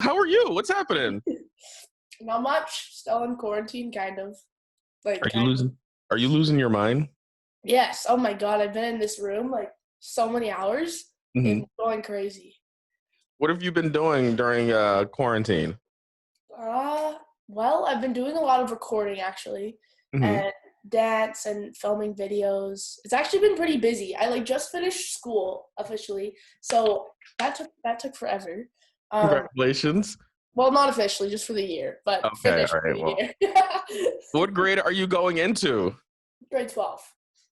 How are you? What's happening? Not much. Still in quarantine, kind of. Are you losing? Are you losing your mind? Yes. Oh my God. I've been in this room like so many hours. Hmm. It's going crazy. What have you been doing during quarantine? Uh, well, I've been doing a lot of recording actually, Hmm. and dance and filming videos. It's actually been pretty busy. I just finished school officially, so that took forever. Um, Congratulations. well, not officially, just for the year, but Okay, finished all for right. the Well, year. what grade are you going into? Grade 12.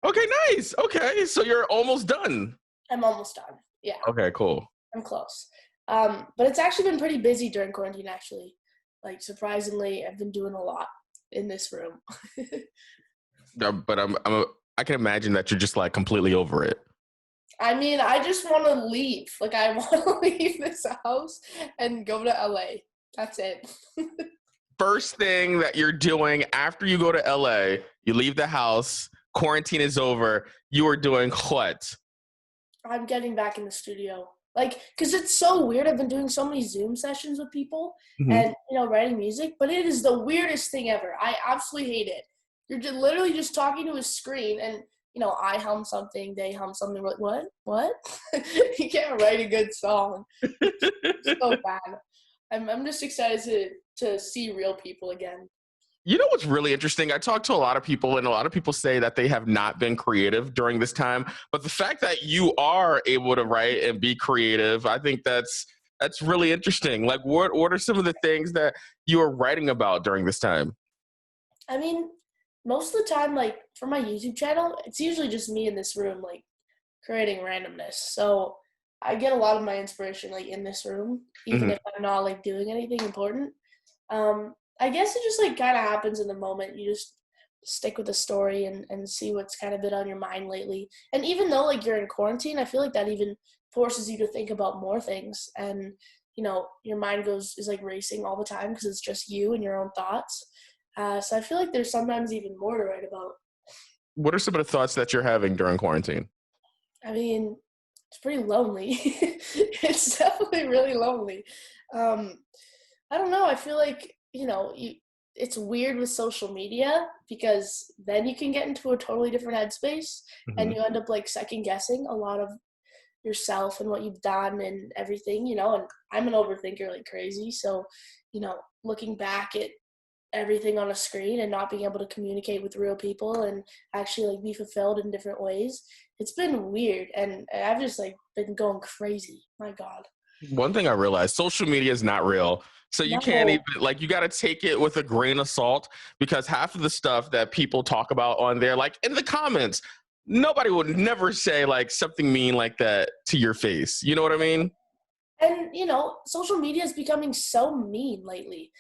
Okay, nice. Okay, so you're almost done. I'm almost done. Yeah. Okay, cool. I'm close. But it's actually been pretty busy during quarantine, actually. Surprisingly, I've been doing a lot in this room. But I can imagine that you're just like completely over it. I mean, I just want to leave. I want to leave this house and go to LA. That's it. First thing that you're doing after you go to LA, you leave the house, quarantine is over, you are doing what? I'm getting back in the studio. Because it's so weird. I've been doing so many Zoom sessions with people Hmm. and, writing music, but it is the weirdest thing ever. I absolutely hate it. You're literally just talking to a screen and, I hum something, they hum something. We're like, what? What? You can't write a good song. It's so bad. I'm just excited to see real people again. You know what's really interesting? I talk to a lot of people, and a lot of people say that they have not been creative during this time. But the fact that you are able to write and be creative, I think that's really interesting. Like, what are some of the things that you are writing about during this time? I mean, most of the time, for my YouTube channel, it's usually just me in this room, creating randomness. So I get a lot of my inspiration in this room, even Hmm. if I'm not doing anything important. I guess it just kind of happens in the moment. You just stick with the story and see what's kind of been on your mind lately. And even though you're in quarantine, I feel like that even forces you to think about more things. And your mind is racing all the time because it's just you and your own thoughts. So I feel like there's sometimes even more to write about. What are some of the thoughts that you're having during quarantine? I mean, it's pretty lonely. It's definitely really lonely. Um, I don't know. I feel like, it's weird with social media because then you can get into a totally different headspace and Hmm. you end up second guessing a lot of yourself and what you've done and everything, and I'm an overthinker like crazy. So, looking back at everything on a screen and not being able to communicate with real people and actually be fulfilled in different ways. It's been weird and I've just been going crazy. My God. One thing I realized, social media is not real. So you can't No. even like you got to take it with a grain of salt because half of the stuff that people talk about on there, like in the comments, nobody would never say like something mean like that to your face. You know what I mean? And social media is becoming so mean lately.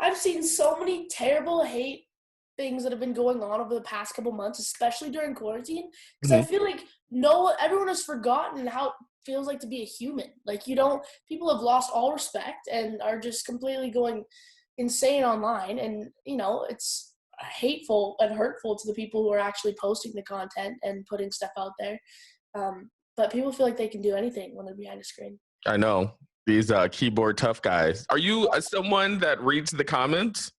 I've seen so many terrible hate things that have been going on over the past couple months, especially during quarantine, because I Mhm. feel like no everyone has forgotten how it feels like to be a human. People have lost all respect and are just completely going insane online, and it's hateful and hurtful to the people who are actually posting the content and putting stuff out there. But people feel like they can do anything when they're behind a screen. I know these keyboard tough guys. Are you someone that reads the comments?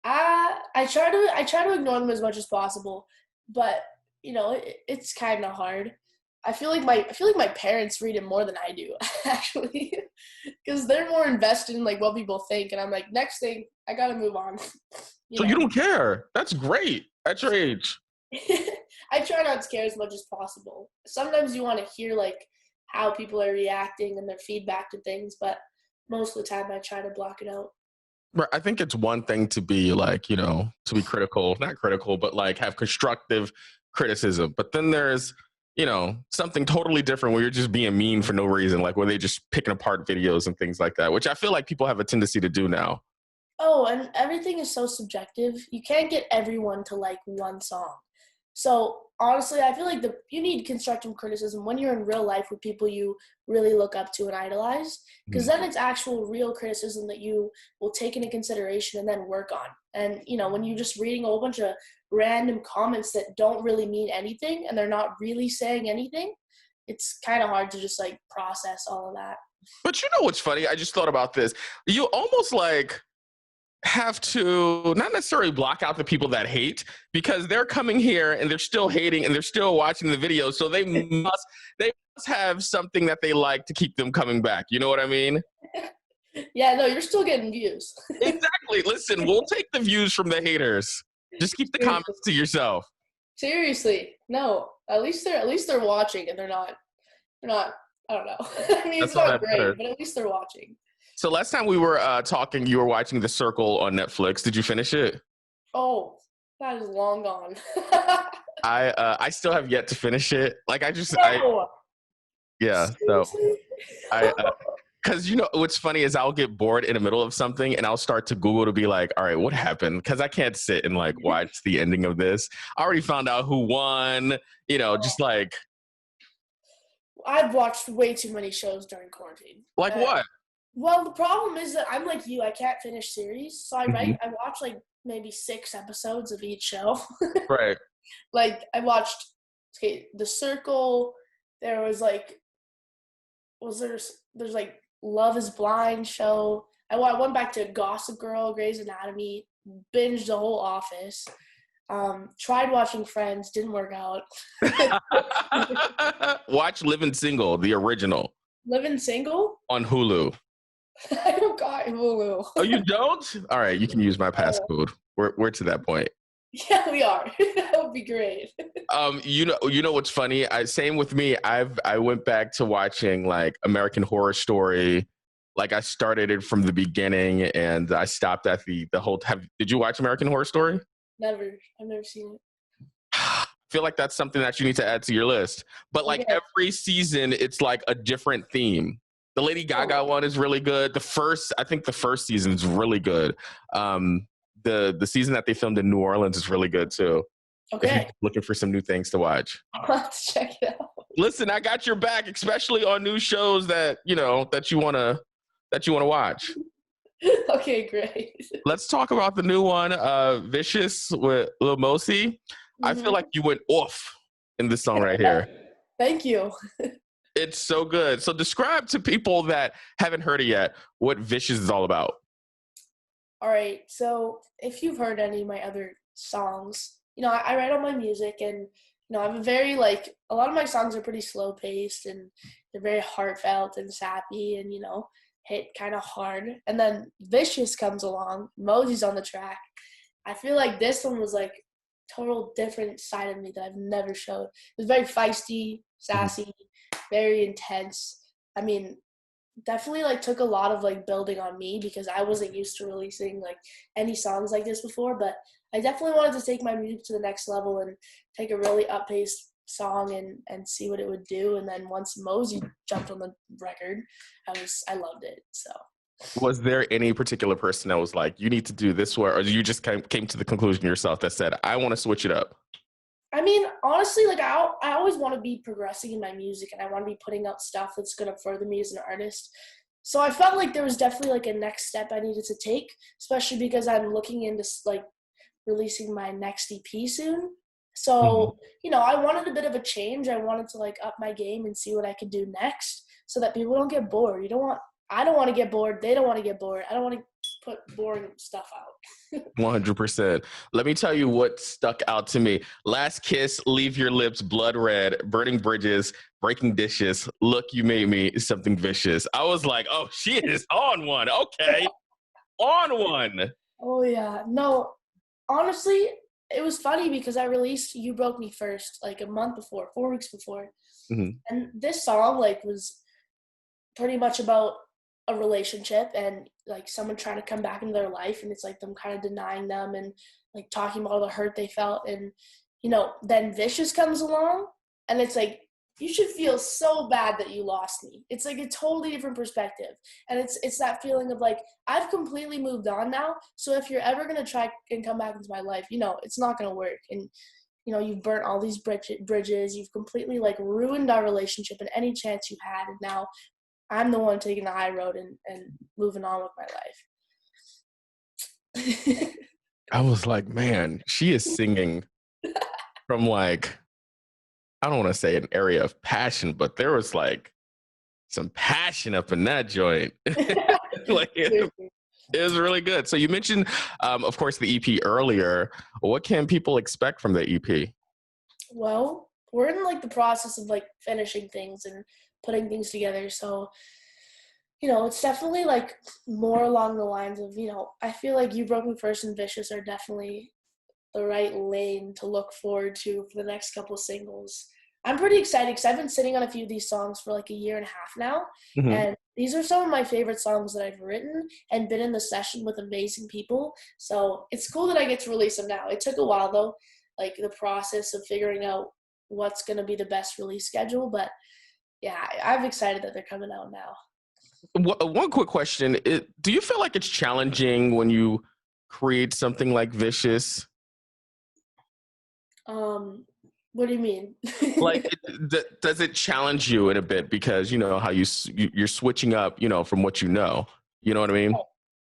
I try to ignore them as much as possible, but it's kind of hard. I feel like my parents read it more than I do actually, because they're more invested in what people think, and I'm like, next thing, I gotta move on. you So you know. don't care. That's great at your age. I try not to care as much as possible. Sometimes you want to hear how people are reacting and their feedback to things, but most of the time I try to block it out. Right. I think it's one thing to be like, to be critical, not critical, but like have constructive criticism. But then there's, something totally different where you're just being mean for no reason, like where they just picking apart videos and things like that, which I feel like people have a tendency to do now. Oh, and everything is so subjective. You can't get everyone to like one song. So honestly, I feel like you need constructive criticism when you're in real life with people you really look up to and idolize, because Mhm. then it's actual real criticism that you will take into consideration and then work on. And when you're just reading a whole bunch of random comments that don't really mean anything and they're not really saying anything, it's kind of hard to just process all of that. But you know what's funny? I just thought about this. You almost like have to not necessarily block out the people that hate because they're coming here and they're still hating and they're still watching the videos. So they must have something that they like to keep them coming back. You know what I mean? Yeah, no, you're still getting views. Exactly. Listen, we'll take the views from the haters. Just keep the comments to yourself. Seriously, no. At least they're watching and they're not. I don't know. I mean, That's it's all not that great, matters. but at least they're watching. So last time we were talking, you were watching The Circle on Netflix. Did you finish it? Oh, that is long gone. I still have yet to finish it. Like No. yeah. So Seriously? I because you know what's funny is I'll get bored in the middle of something and I'll start to Google to be like, all right, what happened? Because I can't sit and like watch the ending of this. I already found out who won. You know, just I've watched way too many shows during quarantine. like what? Well, the problem is that I'm like you. I can't finish series, so I Mhm. I watch like maybe 6 episodes of each show. Right. Like I watched The Circle. There was like there's like Love Is Blind show. I went back to Gossip Girl, Grey's Anatomy, binged the whole Office. Tried watching Friends, didn't work out. Watch Living Single, the original, Living single? on Hulu. I don't got Hulu. Oh, you don't? All right, you can use my passcode. We're to that point. Yeah, we are. That would be great. You know what's funny? Same with me. I went back to watching like American Horror Story. Like I started it from the beginning, and I stopped at the whole. Did you watch American Horror Story? Never. I've never seen it. I feel like that's something that you need to add to your list. But like Okay. every season, it's like a different theme. The Lady Gaga one is really good. I think the first season is really good. The season that they filmed in New Orleans is really good too. If you're Okay. looking for some new things to watch. I'll have to check it out. Listen, I got your back, especially on new shows that you wanna watch. Okay, great. Let's talk about the new one, Vicious with Lil Mosey. I feel like you went off in this song right here. Thank you. It's so good. So describe to people that haven't heard it yet what Vicious is all about. All right. So if you've heard any of my other songs, I write all my music and, I have a lot of my songs are pretty slow paced and they're very heartfelt and sappy and, hit kind of hard. And then Vicious comes along. Mosey's on the track. I feel like this one was like total different side of me that I've never showed. It was very feisty, sassy, very intense. I mean, definitely like took a lot of like building on me because I wasn't used to releasing like any songs like this before, but I definitely wanted to take my music to the next level and take a really up-paced song and see what it would do. And then once Mosey jumped on the record, I loved it. So Was there any particular person that was like, you need to do this way, or you just came to the conclusion yourself that said, I want to switch it up? I mean, honestly, like I always want to be progressing in my music and I want to be putting out stuff that's going to further me as an artist. So I felt like there was definitely like a next step I needed to take, especially because I'm looking into like releasing my next EP soon. So, I wanted a bit of a change. I wanted to like up my game and see what I could do next so that people don't get bored. I don't want to get bored. They don't want to get bored. I don't want to put boring stuff out. 100%. Let me tell you what stuck out to me. Last Kiss, Leave Your Lips Blood Red, Burning Bridges, Breaking Dishes, Look You Made Me, Something Vicious. I was like, oh, she is on one. Okay. On one. Oh, yeah. No, honestly, it was funny because I released You Broke Me First like a month before, 4 weeks before. Mhm. And this song like was pretty much about a relationship and like someone trying to come back into their life and it's like them kind of denying them and like talking about all the hurt they felt and then Vicious comes along and it's like you should feel so bad that you lost me. It's like a totally different perspective and it's that feeling of like I've completely moved on now, so if you're ever going to try and come back into my life, it's not going to work. And you've burnt all these bridges, you've completely like ruined our relationship and any chance you had, and now I'm the one taking the high road and moving on with my life. I was like, man, she is singing from like, I don't want to say an area of passion, but there was like some passion up in that joint. Like, it was really good. So you mentioned, of course, the EP earlier. What can people expect from the EP? Well, we're in like the process of like finishing things and putting things together. So, it's definitely like more along the lines of, I feel like You Broke Me First and Vicious are definitely the right lane to look forward to for the next couple singles. I'm pretty excited because I've been sitting on a few of these songs for like a year and a half now. Mm-hmm. And these are some of my favorite songs that I've written and been in the session with amazing people. So it's cool that I get to release them now. It took a while though, like the process of figuring out what's going to be the best release schedule. But yeah, I'm excited that they're coming out now. One quick question. Do you feel like it's challenging when you create something like Vicious? What do you mean? Like, does it challenge you in a bit because how you're switching up, from what you know? You know what I mean?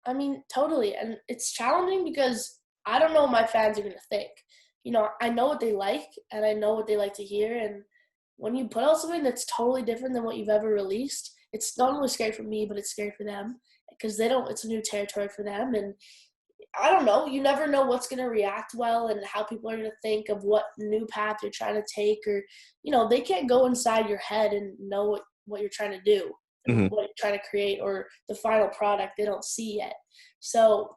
I mean, totally. And it's challenging because I don't know what my fans are going to think. I know what they like and I know what they like to hear. And when you put out something that's totally different than what you've ever released, it's not only scary for me, but it's scary for them because it's a new territory for them. And I don't know, you never know what's going to react well and how people are going to think of what new path you're trying to take, or, they can't go inside your head and know what you're trying to do, Mm-hmm. what you're trying to create, or the final product they don't see yet. So,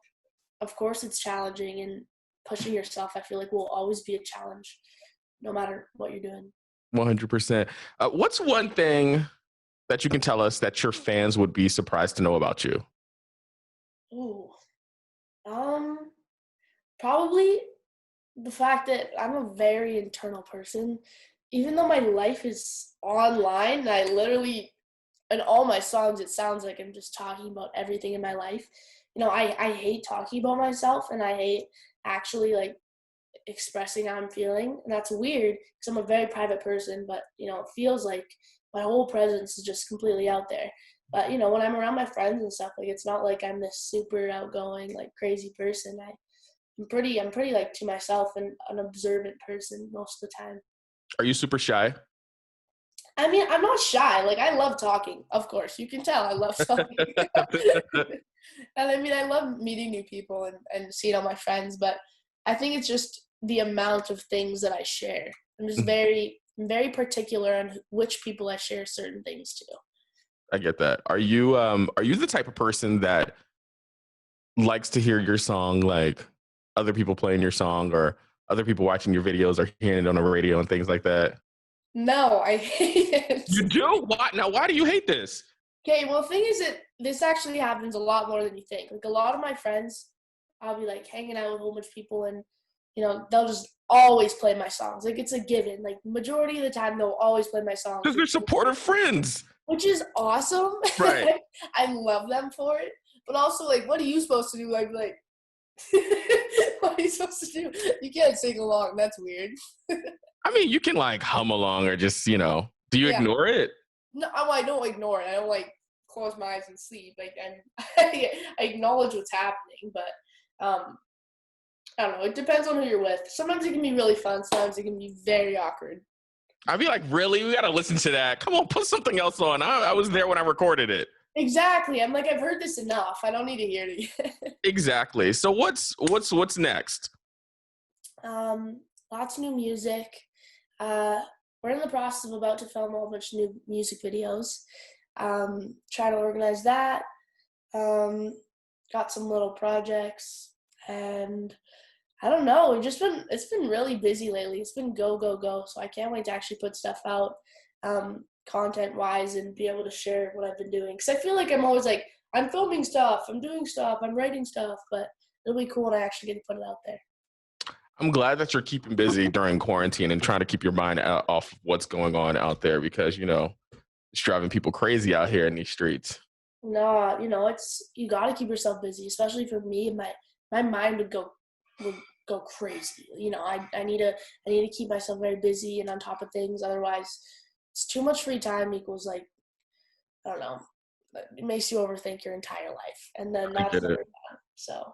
of course, it's challenging, and pushing yourself, I feel like, will always be a challenge no matter what you're doing. 100%. What's one thing that you can tell us that your fans would be surprised to know about you? Ooh. Probably the fact that I'm a very internal person. Even though my life is online, I literally, in all my songs, it sounds like I'm just talking about everything in my life. I hate talking about myself, and I hate actually like expressing how I'm feeling. And that's weird because I'm a very private person, but it feels like my whole presence is just completely out there. But when I'm around my friends and stuff, like, it's not like I'm this super outgoing, like, crazy person. I'm pretty like to myself and an observant person most of the time. Are you super shy? I mean, I'm not shy. Like, I love talking. Of course, you can tell I love talking. And I mean, I love meeting new people and seeing all my friends. But I think it's just the amount of things that I share. I'm just very particular on which people I share certain things to. I get that. Are you the type of person that likes to hear your song, like other people playing your song or other people watching your videos or hearing it on the radio and things like that? No, I hate it. You do? Why? Now, why do you hate this? Okay, well, the thing is that this actually happens a lot more than you think. Like, a lot of my friends, I'll be, like, hanging out with a whole bunch of people, and, they'll just always play my songs. Like, it's a given. Like, majority of the time, they'll always play my songs. Because they're supportive friends. Which is awesome. Right. I love them for it. But also, like, what are you supposed to do? Like, what are you supposed to do? You can't sing along. That's weird. I mean, you can, like, hum along or just, do you ignore it? No, I don't ignore it. I don't, like, close my eyes and sleep. Like, I acknowledge what's happening, but I don't know. It depends on who you're with. Sometimes it can be really fun. Sometimes it can be very awkward. I'd be like, really? We got to listen to that. Come on, put something else on. I was there when I recorded it. Exactly. I'm like, I've heard this enough. I don't need to hear it again. Exactly. So what's next? Lots of new music. We're in the process of about to film a whole bunch of new music videos. Trying to organize that. Got some little projects, and I don't know. It's been really busy lately. It's been go, go, go. So I can't wait to actually put stuff out, content wise, and be able to share what I've been doing. Cause I feel like I'm always like, I'm filming stuff, I'm doing stuff, I'm writing stuff, but it'll be cool when I actually get to put it out there. I'm glad that you're keeping busy during quarantine and trying to keep your mind off what's going on out there because, it's driving people crazy out here in these streets. No, you got to keep yourself busy, especially for me. My mind would go crazy. I need to keep myself very busy and on top of things. Otherwise, it's too much free time equals, like, I don't know. It makes you overthink your entire life, and then that's never done. So.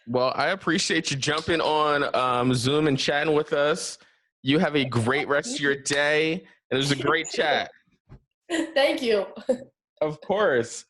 Well, I appreciate you jumping on Zoom and chatting with us. You have a great rest of your day, and it was a great chat. Thank you. Of course.